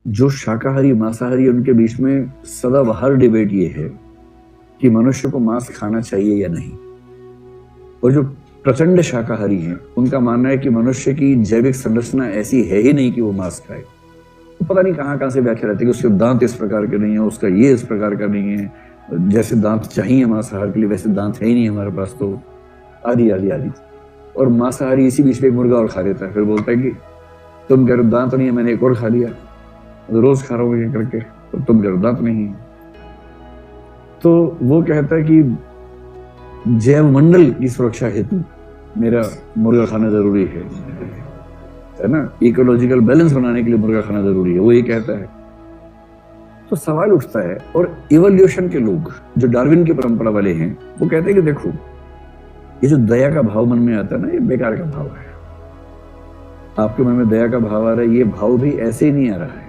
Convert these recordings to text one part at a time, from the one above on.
जो शाकाहारी मांसाहारी उनके बीच में सदाबहार डिबेट ये है कि मनुष्य को मांस खाना चाहिए या नहीं। और जो प्रचंड शाकाहारी हैं उनका मानना है कि मनुष्य की जैविक संरचना ऐसी है ही नहीं कि वो मांस खाए। तो पता नहीं कहाँ से व्याख्या रहती है कि उसके दांत इस प्रकार के नहीं है, उसका ये इस प्रकार का नहीं है, जैसे दांत चाहिए मांसाहार के लिए वैसे दांत है ही नहीं हमारे पास, तो आदि आदि आदि। और मांसाहारी इसी बीच में एक मुर्गा और खा लेता है, फिर बोलता है कि तुम कह रहे हो दांत नहीं है, मैंने एक और खा लिया, रोज खा रहा हूँ ये करके, तो तुम कह रहे हो दांत नहीं है। तो वो कहता है कि जैव मंडल की सुरक्षा हेतु मेरा मुर्गा खाना जरूरी है ना, इकोलॉजिकल बैलेंस बनाने के लिए मुर्गा खाना जरूरी है, वो ये कहता है। तो सवाल उठता है, और इवोल्यूशन के लोग जो डार्विन की परंपरा वाले हैं वो कहते हैं कि देखो ये जो दया का भाव मन में आता है ना, ये बेकार का भाव है। आपके मन में दया का भाव आ रहा है, ये भाव भी ऐसे ही नहीं आ रहा है,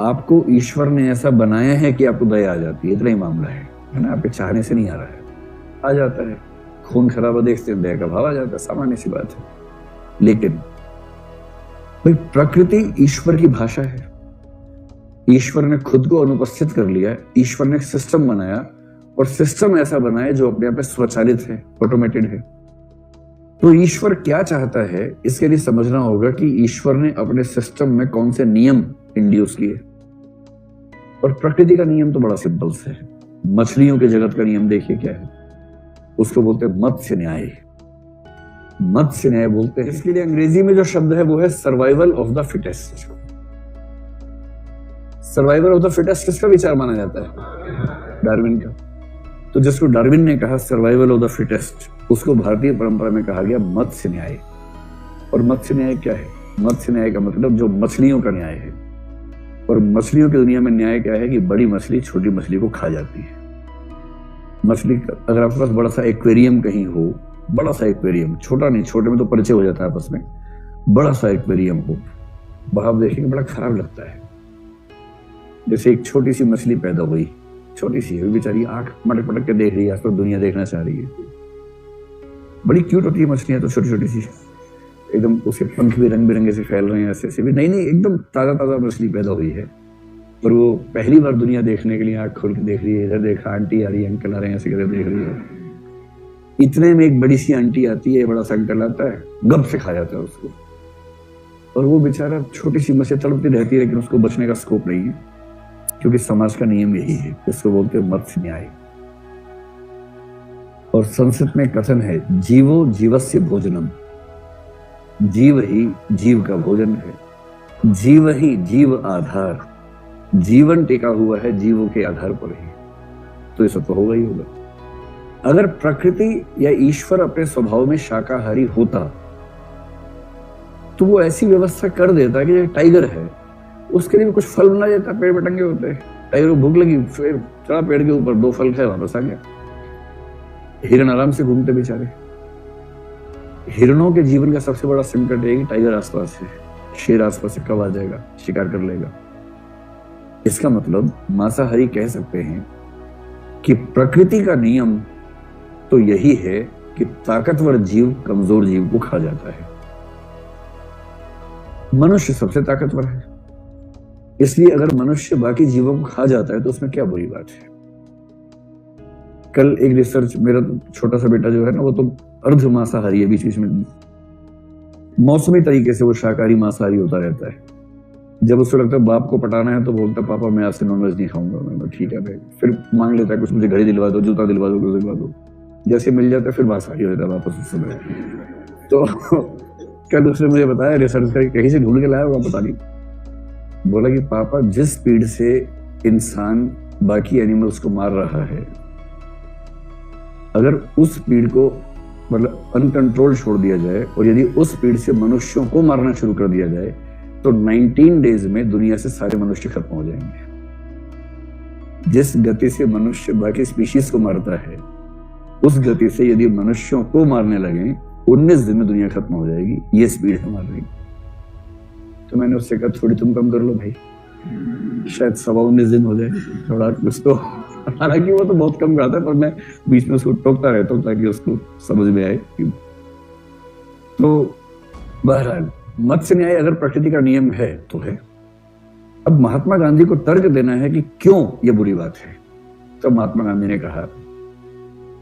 आपको ईश्वर ने ऐसा बनाया है कि आपको दया आ जाती है, इतना ही मामला है ना, आपके चाहने से नहीं आ रहा है, आ जाता है। खून खराबा देखते हैं दया का भाव आ जाता है, सामान्य सी बात है। लेकिन भाई प्रकृति ईश्वर की भाषा है, ईश्वर ने खुद को अनुपस्थित कर लिया, ईश्वर ने सिस्टम बनाया और सिस्टम ऐसा बनाया जो अपने आप में स्वचालित है, ऑटोमेटेड है। तो ईश्वर क्या चाहता है इसके लिए समझना होगा कि ईश्वर ने अपने सिस्टम में कौन से नियम इंड्यूस किए। और प्रकृति का नियम तो बड़ा सिंपल से है। मछलियों के जगत का नियम देखिए क्या है, उसको बोलते हैं मत्स्य न्याय। मत्स्य न्याय बोलते हैं। इसके लिए अंग्रेजी में जो शब्द है वो है survival of the fittest. Survival of the fittest किसका विचार माना जाता है? डार्विन का। तो जिसको डार्विन ने कहा सर्वाइवल ऑफ द फिटेस्ट, उसको भारतीय परंपरा में कहा गया मत्स्य न्याय। और मत्स्य न्याय क्या है? मत्स्य न्याय का मतलब जो मछलियों का न्याय है। और मछलियों की दुनिया में न्याय क्या है कि बड़ी मछली छोटी मछली को खा जाती है। मछली अगर आपके पास बड़ा सा एक्वेरियम कहीं हो, बड़ा सा एक्वेरियम, छोटा नहीं, छोटे में तो परिचय हो जाता है आपस में, बड़ा सा एक्वेरियम हो, वहां आप देखेंगे बड़ा खराब लगता है। जैसे एक छोटी सी मछली पैदा हुई, छोटी सी है, बेचारी आंख मटक मटक के देख रही है, आसपास दुनिया देखना चाह रही है, बड़ी क्यूट होती है मछलियां तो, छोटी छोटी सी एकदम, उसके पंख भी रंग बिरंगे से फैल रहे हैं, ऐसे भी नहीं एकदम ताजा ताजा मछली पैदा हुई है। और वो पहली बार दुनिया देखने के लिए आंख खोल के देख रही है, इधर देखा आंटी आ रही है, अंकल आ रहे हैं, ऐसे करके देख रही है। इतने में एक बड़ी सी आंटी आती है, बड़ा सा अंकल आता है, गप से खा जाता है उसको। और वो बेचारा छोटी सी मछली तड़पती रहती है, लेकिन उसको बचने का स्कोप नहीं है, क्योंकि समाज का नियम यही है, इसको बोलते हैं मत्स्य न्याय। और संस्कृत में कथन है, जीवो जीवस्य भोजनम। जीव ही जीव का भोजन है, जीव ही जीव आधार। जीवन टिका हुआ है जीवों के आधार पर ही, तो ये सब तो होगा ही होगा। अगर प्रकृति या ईश्वर अपने स्वभाव में शाकाहारी होता तो वो ऐसी व्यवस्था कर देता कि टाइगर है, उसके लिए भी कुछ फल बना देता, पेड़ पे टंगे होते हैं, टाइगर को भूख लगी, फिर चढ़ा पेड़ के ऊपर, 2 फल खाए, वापस आ गया। हिरण आराम से घूमते बेचारे। हिरणों के जीवन का सबसे बड़ा संकट है कि टाइगर आसपास है, शेर आसपास से कब आ जाएगा, शिकार कर लेगा। इसका मतलब मांसाहारी कह सकते हैं कि प्रकृति का नियम तो यही है कि ताकतवर जीव कमजोर जीव को खा जाता है। मनुष्य सबसे ताकतवर है, इसलिए अगर मनुष्य बाकी जीवों को खा जाता है तो उसमें क्या बुरी बात है। कल एक रिसर्च, मेरा छोटा सा बेटा जो है ना, वो तो अर्ध मांसाहारी है, बीच बीच में मौसमी तरीके से वो शाकाहारी मांसाहारी होता रहता है। जब उसको लगता है बाप को पटाना है तो बोलता है पापा मैं आज से नॉनवेज नहीं खाऊंगा। मैं ठीक है भाई, फिर मांग लेता है कुछ, मुझे घड़ी दिलवा दो, जूता दिलवा दो, कुछ दिलवा दो, जैसे मिल जाता है फिर मांसाहारी हो जाता है वापस उस समय। तो कल उसने मुझे बताया, रिसर्च करके कहीं से ढूंढ के लाया होगा पता नहीं, बोला कि पापा जिस स्पीड से इंसान बाकी एनिमल्स को मार रहा है, अगर उस स्पीड को मतलब अनकंट्रोल छोड़ दिया जाए और यदि उस स्पीड से मनुष्यों को मारना शुरू कर दिया जाए तो 19 डेज में दुनिया से सारे मनुष्य खत्म हो जाएंगे। जिस गति से मनुष्य बाकी स्पीशीज को मारता है, उस गति से यदि मनुष्यों को मारने लगे 19 दिन में दुनिया खत्म हो जाएगी। ये स्पीड है मारने की। तो मैंने उससे कहा थोड़ी तुम कम कर लो भाई, शायद 19 दिन हो जाए, थोड़ा कुछ तो। हालांकि वो तो बहुत कम गाता है, पर मैं बीच में उसको टोकता रहता हूँ ताकि उसको समझ में आए। तो बहरहाल मत्स्य न्याय अगर प्रकृति का नियम है तो है, अब महात्मा गांधी को तर्क देना है कि क्यों ये बुरी बात है। तो महात्मा गांधी ने कहा,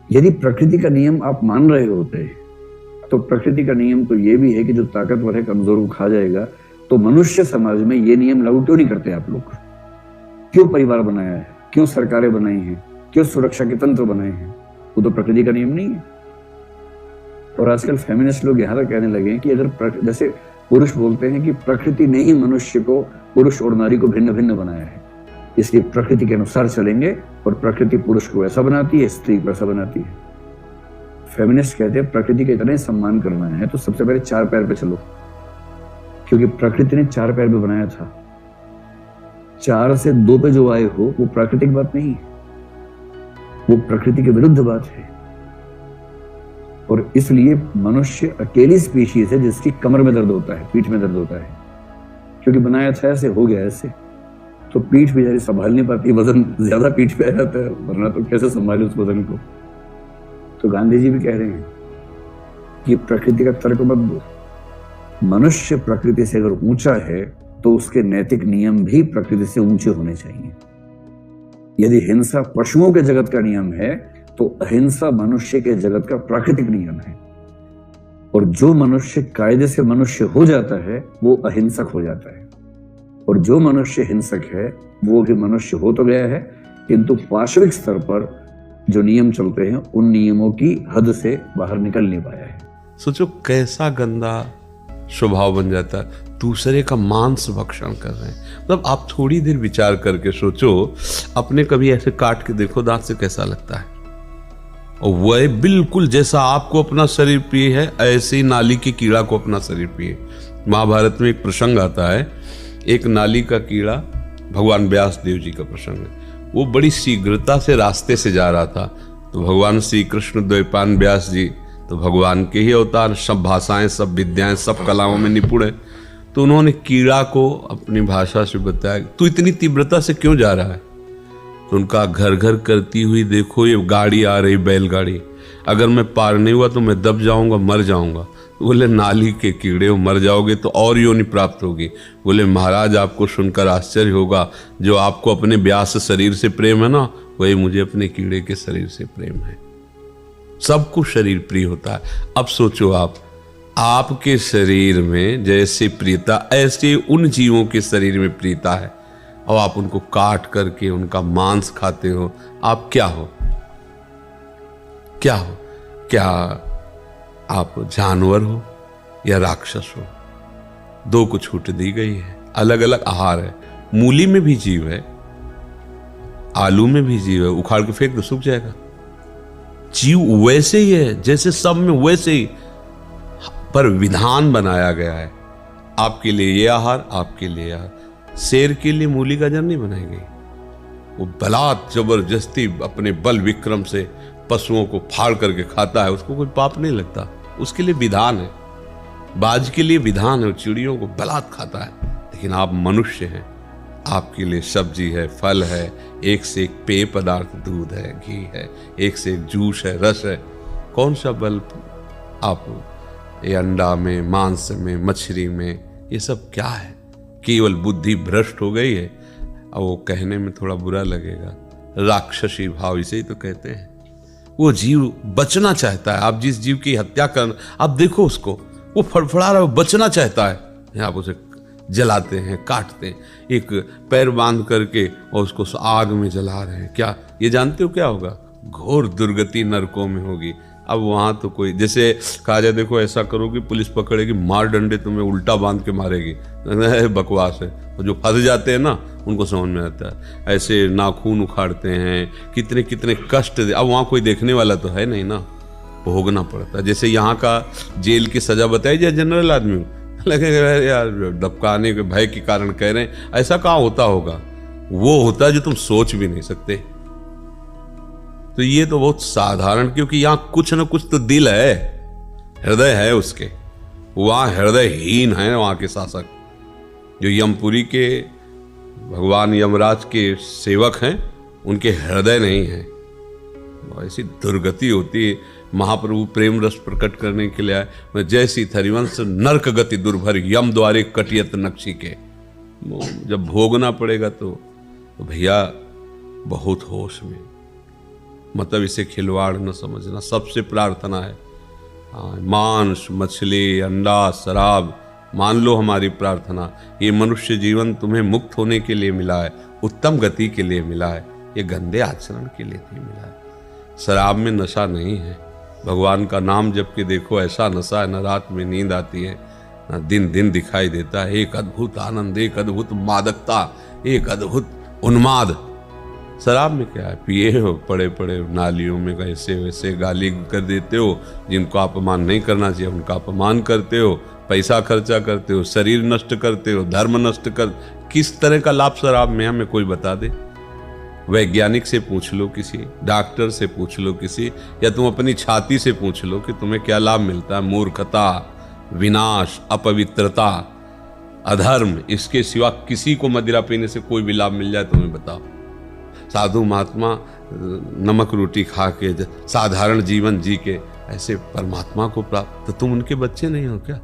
यदि प्रकृति का नियम आप मान रहे होते तो प्रकृति का नियम तो ये भी है कि जो ताकतवर है कमजोर को खा जाएगा, तो मनुष्य समाज में ये नियम लागू क्यों नहीं करते आप लोग? क्यों परिवार बनाया है, क्यों सरकारें बनाई हैं, क्यों सुरक्षा के तंत्र बनाए हैं? वो तो प्रकृति का नियम नहीं है। और आजकल फेमिनिस्ट लोग यहाँ तक कहने लगे कि अगर जैसे पुरुष बोलते हैं कि प्रकृति ने ही मनुष्य को, पुरुष और नारी को भिन्न भिन्न बनाया है, इसलिए प्रकृति के अनुसार चलेंगे और प्रकृति पुरुष को ऐसा बनाती है, स्त्री को ऐसा बनाती है। फेमिनिस्ट कहते हैं प्रकृति का इतना ही सम्मान करना है तो सबसे पहले 4 पैर पे चलो, क्योंकि प्रकृति ने 4 पैर पे बनाया था। 4 से 2 पे जो आए हो वो प्राकृतिक बात नहीं, वो प्रकृति के विरुद्ध बात है। और इसलिए मनुष्य अकेली स्पीशीज है जिसकी कमर में दर्द होता है, पीठ में दर्द होता है, क्योंकि बनाया था ऐसे, हो गया ऐसे। तो पीठ बेचारी संभाल नहीं पाती, वजन ज्यादा पीठ पे आ जाता है, वरना तो कैसे संभाले उस वजन को। तो गांधी जी भी कह रहे हैं कि प्रकृति का तर्क मत दो, मनुष्य प्रकृति से अगर ऊंचा है तो उसके नैतिक नियम भी प्रकृति से ऊंचे होने चाहिए। यदि हिंसा पशुओं के जगत का नियम है तो अहिंसा मनुष्य के जगत का प्राकृतिक नियम है। और जो मनुष्य कायदे से मनुष्य हो जाता है वो अहिंसक हो जाता है, और जो मनुष्य हिंसक है वो भी मनुष्य हो तो गया है, किंतु पार्श्विक स्तर पर जो नियम चलते हैं उन नियमों की हद से बाहर निकल नहीं पाया है। सोचो कैसा गंदा स्वभाव बन जाता है, दूसरे का मांस भक्षण कर रहे हैं। मतलब आप थोड़ी देर विचार करके सोचो, अपने कभी ऐसे काट के देखो दांत से कैसा लगता है। और वह बिल्कुल जैसा आपको अपना शरीर प्रिय है ऐसे ही नाली के कीड़ा को अपना शरीर प्रिय। महाभारत में एक प्रसंग आता है, एक नाली का कीड़ा, भगवान व्यास देव जी का प्रसंग है। वो बड़ी शीघ्रता से रास्ते से जा रहा था, तो भगवान श्री कृष्ण द्वैपायन व्यास जी तो भगवान के ही अवतार, सब भाषाएं, सब विद्याएं, सब कलाओं में निपुण है। तो उन्होंने कीड़ा को अपनी भाषा से बताया, तू इतनी तीव्रता से क्यों जा रहा है? तो उनका घर घर करती हुई देखो ये गाड़ी आ रही, बैलगाड़ी, अगर मैं पार नहीं हुआ तो मैं दब जाऊंगा, मर जाऊंगा। बोले नाली के कीड़े हो, मर जाओगे तो और योनि प्राप्त होगी। बोले महाराज आपको सुनकर आश्चर्य होगा, जो आपको अपने व्यास शरीर से प्रेम है ना, वही मुझे अपने कीड़े के शरीर से प्रेम है। सबको शरीर प्रिय होता है। अब सोचो आप, आपके शरीर में जैसे प्रियता ऐसे उन जीवों के शरीर में प्रियता है, और आप उनको काट करके उनका मांस खाते हो। आप क्या हो? क्या हो? क्या आप जानवर हो या राक्षस हो? 2 को छूट दी गई है, अलग अलग आहार है। मूली में भी जीव है, आलू में भी जीव है, उखाड़ के फेंक दो सूख जाएगा। जीव वैसे ही है जैसे सब में वैसे ही, पर विधान बनाया गया है, आपके लिए ये आहार, आपके लिए आहार। शेर के लिए मूली गाजर नहीं बनाई गई, वो बलात् जबरदस्ती अपने बल विक्रम से पशुओं को फाड़ करके खाता है, उसको कोई पाप नहीं लगता, उसके लिए विधान है। बाज के लिए विधान है, चिड़ियों को बलात् खाता है। लेकिन आप मनुष्य हैं, आपके लिए सब्जी है, फल है, एक से एक पेय पदार्थ, दूध है, घी है, एक से एक जूस है, रस है। कौन सा बल आप ये अंडा में, मांस में, मछली में, ये सब क्या है? केवल बुद्धि भ्रष्ट हो गई है। और वो कहने में थोड़ा बुरा लगेगा, राक्षसी भाव इसे ही तो कहते हैं। वो जीव बचना चाहता है, आप जिस जीव की हत्या कर, आप देखो उसको, वो फड़फड़ा रहा है, वो बचना चाहता है, आप उसे जलाते हैं, काटते हैं, एक पैर बांध करके और उसको आग में जला रहे हैं। क्या ये जानते हो क्या होगा? घोर दुर्गति नरकों में होगी। अब वहां तो कोई जैसे कहा जाए, देखो ऐसा करोगे पुलिस पकड़ेगी, मार डंडे तुम्हें उल्टा बांध के मारेगी, बकवास है। और जो फंस जाते हैं ना, उनको समझ में आता है। ऐसे नाखून उखाड़ते हैं, कितने कितने कष्ट। अब वहाँ कोई देखने वाला तो है नहीं ना, भोगना पड़ता है। जैसे यहाँ का जेल की सजा बताई जाए जनरल आदमी, लगेगा यार डबकाने के भय के कारण कह रहे हैं, ऐसा कहाँ होता होगा? वो होता है जो तुम सोच भी नहीं सकते। तो ये तो बहुत साधारण, क्योंकि यहाँ कुछ ना कुछ तो दिल है, हृदय है उसके। वहाँ हृदयहीन है वहाँ के शासक, जो यमपुरी के भगवान यमराज के सेवक हैं, उनके हृदय नहीं है। ऐसी दुर्गति होती है। महाप्रभु प्रेम रस प्रकट करने के लिए आए, मैं जैसी थरिवंश नर्क गति दुर्भर, यम द्वारे कटियत नक्शी के। जब भोगना पड़ेगा तो भैया बहुत होश में, मतलब इसे खिलवाड़ न समझना। सबसे प्रार्थना है, मांस मछली अंडा शराब, मान लो हमारी प्रार्थना, ये मनुष्य जीवन तुम्हें मुक्त होने के लिए मिला है, उत्तम गति के लिए मिला है, ये गंदे आचरण के लिए नहीं मिला है। शराब में नशा नहीं है, भगवान का नाम जप के देखो, ऐसा नशा है न रात में नींद आती है न दिन दिन दिखाई देता है। एक अद्भुत आनंद, एक अद्भुत मादकता, एक अद्भुत उन्माद। शराब में क्या है, पिए हो पड़े पड़े नालियों में ऐसे वैसे गाली कर देते हो, जिनको अपमान नहीं करना चाहिए उनका अपमान करते हो, पैसा खर्चा करते हो, शरीर नष्ट करते हो, धर्म नष्ट कर। किस तरह का लाभ शराब में हमें कोई बता दे। वैज्ञानिक से पूछ लो, किसी डॉक्टर से पूछ लो, किसी, या तुम अपनी छाती से पूछ लो कि तुम्हें क्या लाभ मिलता है। मूर्खता, विनाश, अपवित्रता, अधर्म, इसके सिवा किसी को मदिरा पीने से कोई भी लाभ मिल जाए तुम्हें बताओ। साधु महात्मा नमक रोटी खा के साधारण जीवन जी के ऐसे परमात्मा को प्राप्त, तो तुम उनके बच्चे नहीं हो क्या?